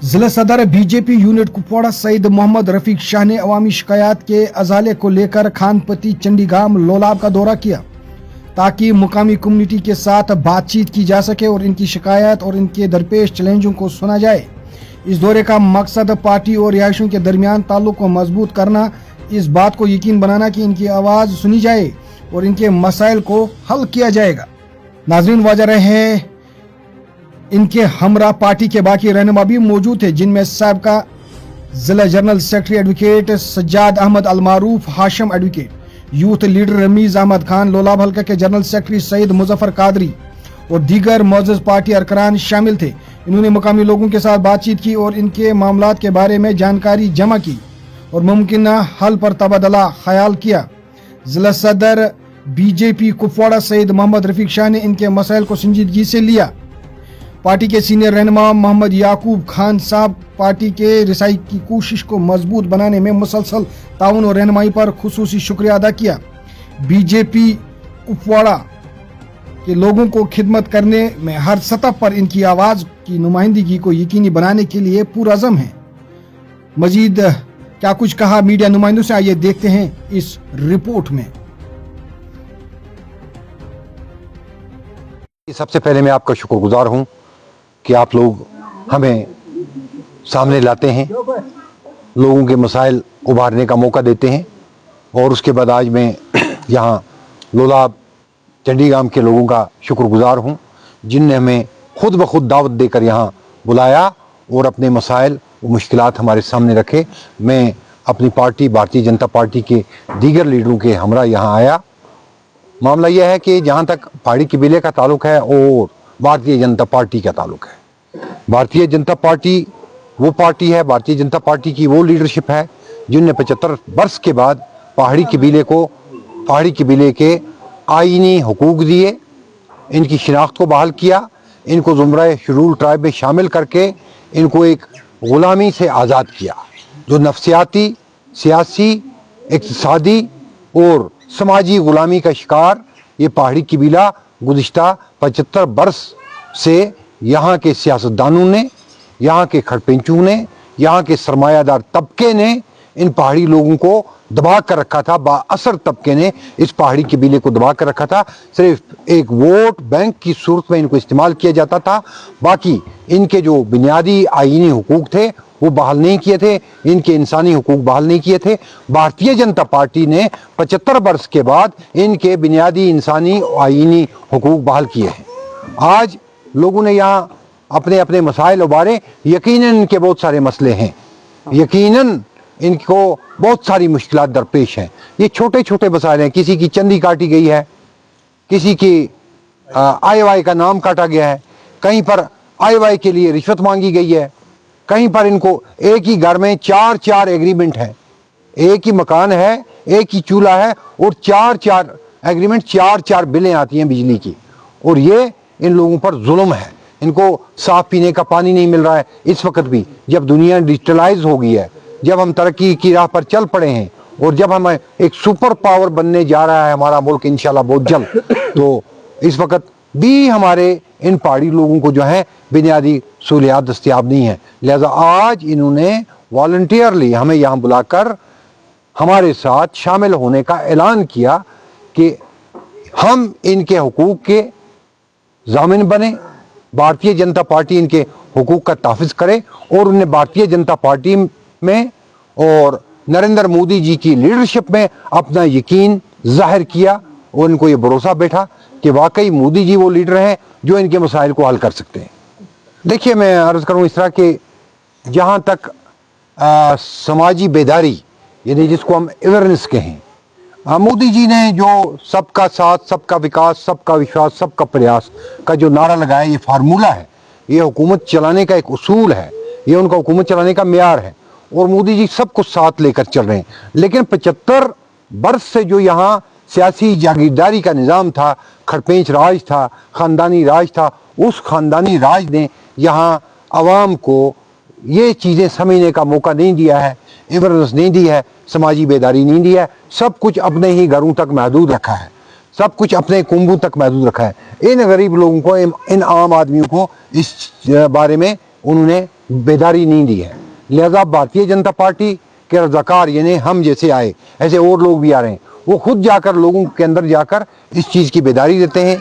जिला सदर BJP unit Kupwara Saeed Mohammad Rafiq Shah ने अवामी शिकायत के अजाले को लेकर खानपति चंडीगाम लोलाब का दौरा किया ताकि मुकामी कम्युनिटी के साथ बातचीत की जा सके और इनकी शिकायत और इनके दरपेश चैलेंजों को सुना जाए। इस दौरे का मकसद पार्टी और रिहायशियों के दरमियान ताल्लुक को मजबूत करना, इस बात को यकीन बनाना कि इनकी आवाज़ सुनी जाए और इनके मसाइल को हल किया जाएगा। नाज़रीन, वजह रहे इनके हमरा पार्टी के बाकी रहनुमा भी मौजूद थे, जिनमें सबका जिला general secretary advocate Sajjad Ahmad अलमारूफ Hashim advocate, youth leader Rameez Ahmad Khan, Lolab हल्का के जनरल सेक्रेटरी सईद मुजफ्फर कादरी और दीगर मौजूद पार्टी अरकान शामिल थे। इन्होंने मुकामी लोगों के साथ बातचीत की और इनके मामलात के बारे में जानकारी जमा की और मुमकिन हल पर तबादला ख्याल किया। जिला सदर बीजेपी कुपवाड़ा सईद मोहम्मद रफीक शाह ने इनके मसाइल को संजीदगी से लिया। पार्टी के सीनियर रहनुमा मोहम्मद याकूब खान साहब पार्टी के रिसाई की कोशिश को मजबूत बनाने में मुसलसल ताउन और रहनुमाई पर खुसूसी शुक्रिया अदा किया। बीजेपी कुपवाड़ा के लोगों को खिदमत करने में हर सतह पर इनकी आवाज़ की नुमाइंदगी को यकीनी बनाने के लिए पुरअज़म है। मजीद क्या कुछ कहा मीडिया नुमाइंदों से, आइए देखते हैं इस रिपोर्ट में। सबसे पहले मैं आपका शुक्रगुजार हूं कि आप लोग हमें सामने लाते हैं, लोगों के मसाइल उभारने का मौका देते हैं। और उसके बाद आज मैं यहाँ लोलाब चंडीगाम के लोगों का शुक्रगुजार हूँ, जिनने हमें खुद ब खुद दावत देकर यहाँ बुलाया और अपने मसाइल और मुश्किलात हमारे सामने रखे। मैं अपनी पार्टी भारतीय जनता पार्टी के दीगर लीडरों के हमरा यहाँ आया। मामला यह है कि जहाँ तक पहाड़ी कबीले का ताल्लुक है और भारतीय जनता पार्टी का ताल्लुक है, भारतीय जनता पार्टी वो पार्टी है, भारतीय जनता पार्टी की वो लीडरशिप है जिनने 75 वर्ष के बाद पहाड़ी कबीले के आईनी हुकूक दिए, इनकी शिनाख्त को बहाल किया, इनको ज़ुमरा शेड्यूल ट्राइब में शामिल करके इनको एक ग़ुलामी से आज़ाद किया, जो नफ्सियाती, सियासी, इक़्तिसादी और समाजी ग़ुलामी का शिकार ये पहाड़ी कबीला गुज़िश्ता 75 वर्ष से यहाँ के सियासतदानों ने, यहाँ के खड़पेंचों ने, यहाँ के सरमायादार तबके ने इन पहाड़ी लोगों को दबा कर रखा था। बाअसर तबके ने इस पहाड़ी कबीले को दबा कर रखा था। सिर्फ एक वोट बैंक की सूरत में इनको इस्तेमाल किया जाता था, बाकी इनके जो बुनियादी आईनी हुकूक थे वो बहाल नहीं किए थे, इनके इंसानी हुकूक बहाल नहीं किए थे। भारतीय जनता पार्टी ने 75 वर्ष के बाद इनके बुनियादी इंसानी आईनी हुकूक बहाल किए हैं। आज लोगों ने यहाँ अपने अपने मसाइल उबारे। यकीनन इनके बहुत सारे मसले हैं, यकीनन इनको बहुत सारी मुश्किलात दरपेश हैं। ये छोटे छोटे मसाइल हैं, किसी की चंदी काटी गई है, किसी की IY का नाम काटा गया है, कहीं पर IY के लिए रिश्वत मांगी गई है, कहीं पर इनको एक ही घर में 4 एग्रीमेंट है, एक ही मकान है, एक ही चूल्हा है और 4 एग्रीमेंट, 4 बिलें आती हैं बिजली की। और ये इन लोगों पर जुल्म है। इनको साफ पीने का पानी नहीं मिल रहा है। इस वक्त भी जब दुनिया डिजिटलाइज हो गई है, जब हम तरक्की की राह पर चल पड़े हैं और जब हम एक सुपर पावर बनने जा रहा है हमारा मुल्क इंशाल्लाह बहुत जल्द, तो इस वक्त भी हमारे इन पहाड़ी लोगों को जो है बुनियादी सहूलियात दस्तयाब नहीं है। लिहाजा आज इन्होंने वॉलंटियरली हमें यहाँ बुलाकर हमारे साथ शामिल होने का ऐलान किया कि हम इनके हुकूक के ज़ामिन बने, भारतीय जनता पार्टी इनके हुकूक का तहफ़्फ़ुज़ करे। और उन्हें भारतीय जनता पार्टी में और नरेंद्र मोदी जी की लीडरशिप में अपना यकीन ज़ाहिर किया और इनको ये भरोसा बैठा कि वाकई मोदी जी वो लीडर हैं जो इनके मसाइल को हल कर सकते हैं। देखिए, मैं अर्ज़ करूँ इस तरह कि जहाँ तक समाजी बेदारी, यानी जिसको हम अवेयरनेस कहें, मोदी जी ने जो सबका साथ, सबका विकास, सबका विश्वास, सबका प्रयास का जो नारा लगाया, ये फार्मूला है, ये हुकूमत चलाने का एक उसूल है, ये उनका हुकूमत चलाने का मेयार है और मोदी जी सबको साथ लेकर चल रहे हैं। लेकिन 75 वर्ष से जो यहाँ सियासी जागीरदारी का निज़ाम था, खड़पेंच राज था, ख़ानदानी राज था, उस ख़ानदानी राज ने यहाँ आवाम को ये चीज़ें समझने का मौका नहीं दिया है, अवेयरनेस नहीं दी है, समाजी बेदारी नहीं दी है। सब कुछ अपने ही घरों तक महदूद रखा है, सब कुछ अपने कुंबों तक महदूद रखा है। इन गरीब लोगों को, इन आम आदमियों को इस बारे में انہوں نے بیداری نہیں دی ہے. لہذا بھارتیہ جنتا پارٹی کے رضاکار یعنی ہم جیسے آئے ایسے اور لوگ بھی آ رہے ہیں, وہ خود جا کر لوگوں کے اندر جا کر اس چیز کی بیداری دیتے ہیں,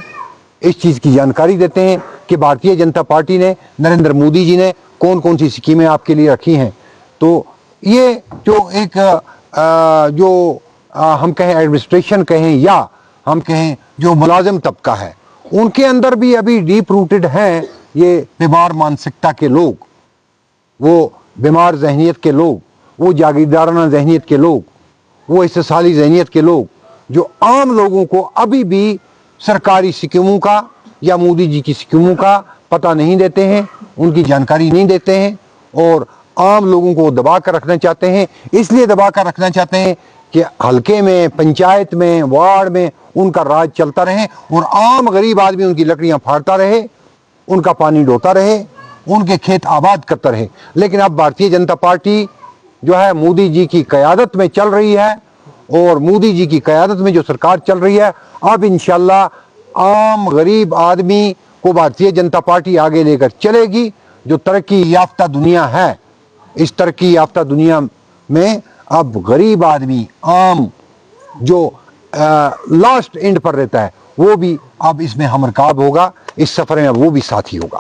اس چیز کی جانکاری دیتے ہیں کہ بھارتیہ جنتا پارٹی نے, نریندر مودی جی نے کون کون سی اسکیمیں آپ کے لیے رکھی ہیں. تو یہ جو ایک ہم کہیں ایڈمنسٹریشن کہیں یا ہم کہیں جو ملازم طبقہ ہے, ان کے اندر بھی ابھی ڈیپ روٹڈ ہیں یہ بیمار مانسکتا کے لوگ, وہ بیمار ذہنیت کے لوگ, وہ جاگیردارانہ ذہنیت کے لوگ, وہ استحصالی ذہنیت کے لوگ, جو عام لوگوں کو ابھی بھی سرکاری اسکیموں کا یا مودی جی کی اسکیموں کا پتہ نہیں دیتے ہیں, ان کی جانکاری نہیں دیتے ہیں, اور عام لوگوں کو دبا کر رکھنا چاہتے ہیں. اس لیے دبا کر رکھنا چاہتے ہیں کہ حلقے میں, پنچایت میں, وارڈ میں ان کا راج چلتا رہے اور عام غریب آدمی ان کی لکڑیاں پھاڑتا رہے, ان کا پانی ڈوتا رہے, ان کے کھیت آباد کرتا رہے. لیکن اب بھارتیہ جنتا پارٹی جو ہے مودی جی کی قیادت میں چل رہی ہے, اور مودی جی کی قیادت میں جو سرکار چل رہی ہے, اب انشاءاللہ عام غریب آدمی کو بھارتیہ جنتا پارٹی آگے لے کر چلے گی. جو ترقی یافتہ دنیا ہے, اس ترقی یافتہ دنیا میں اب غریب آدمی عام جو لاسٹ اینڈ پر رہتا ہے وہ بھی اب اس میں ہم رکاب ہوگا, اس سفر میں وہ بھی ساتھی ہوگا.